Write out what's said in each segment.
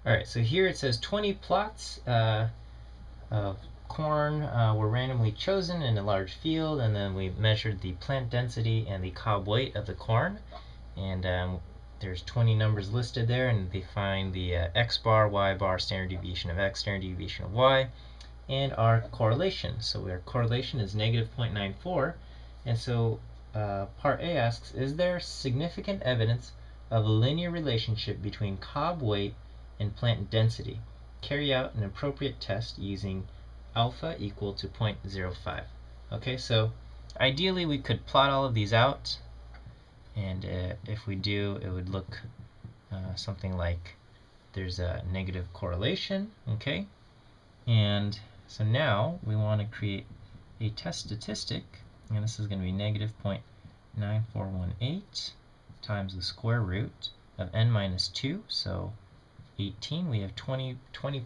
Alright, so here it says 20 plots of corn were randomly chosen in a large field, and then we measured the plant density and the cob weight of the corn, and there's 20 numbers listed there, and they find the x bar, y bar, standard deviation of x, standard deviation of y, and our correlation. So our correlation is negative 0.94, and so part A asks, is there significant evidence of a linear relationship between cob weight and plant density? Carry out an appropriate test using alpha equal to 0.05. Okay, so ideally we could plot all of these out, and if we do, it would look something like there's a negative correlation. Okay, and so now we want to create a test statistic, and this is going to be negative 0.9418 times the square root of n minus 2, so 18. We have 20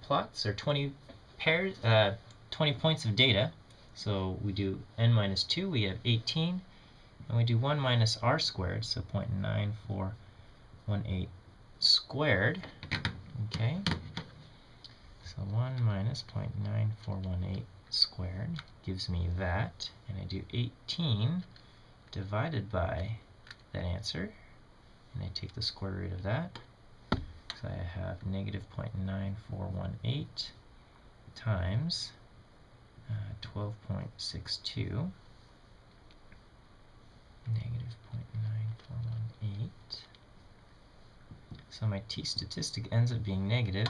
plots, or 20 pairs, 20 points of data. So we do n minus 2, we have 18, and we do 1 minus r squared, so 0.9418 squared. Okay, so 1 minus 0.9418 squared gives me that, and I do 18 divided by that answer, and I take the square root of that. So I have negative 0.9418 times 12.62, negative 0.9418. So my t-statistic ends up being negative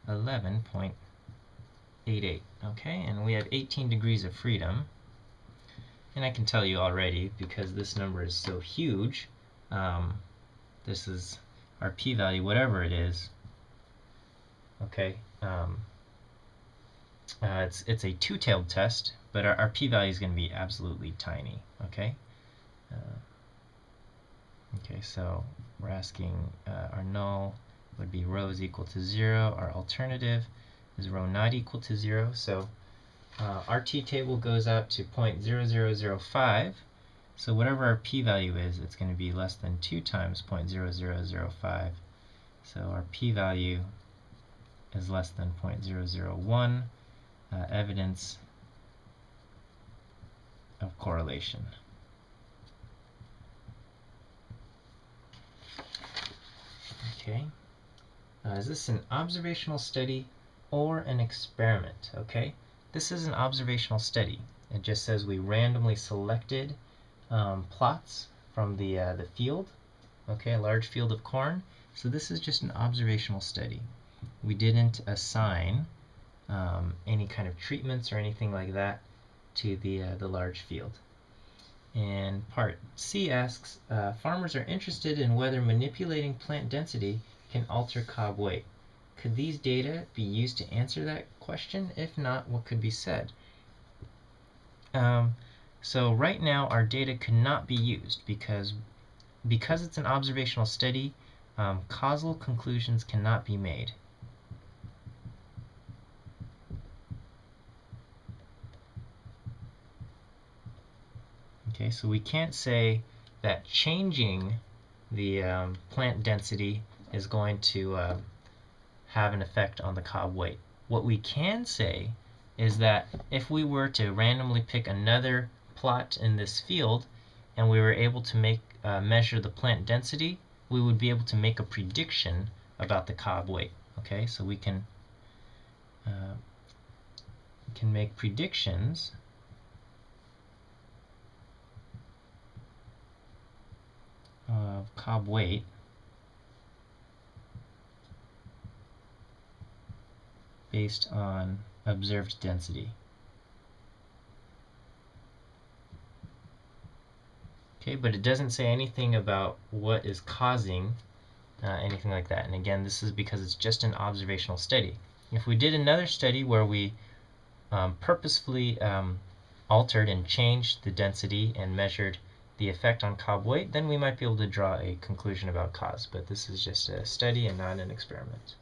11.88. Okay, and we have 18 degrees of freedom. And I can tell you already, because this number is so huge, this is our p-value, whatever it is. Okay, it's a two-tailed test, but our p-value is going to be absolutely tiny. Okay. Okay, so we're asking our null would be row is equal to 0. Our alternative is row not equal to 0. So our t-table goes out to 0.0005. So whatever our p-value is, it's going to be less than 2 times 0.0005. So our p-value is less than 0.001, evidence of correlation. Okay, is this an observational study or an experiment? Okay, this is an observational study. It just says we randomly selected plots from the field, okay, a large field of corn. So this is just an observational study. We didn't assign any kind of treatments or anything like that to the large field. And part C asks, farmers are interested in whether manipulating plant density can alter cob weight. Could these data be used to answer that question? If not, what could be said? So right now our data cannot be used because it's an observational study. Causal conclusions cannot be made. Okay, so we can't say that changing the plant density is going to have an effect on the cob weight. What we can say is that if we were to randomly pick another plot in this field and we were able to measure the plant density, we would be able to make a prediction about the cob weight. Okay, so we can make predictions of cob weight based on observed density. Okay, but it doesn't say anything about what is causing anything like that. And again, this is because it's just an observational study. If we did another study where we purposefully altered and changed the density and measured the effect on cob weight, then we might be able to draw a conclusion about cause. But this is just a study and not an experiment.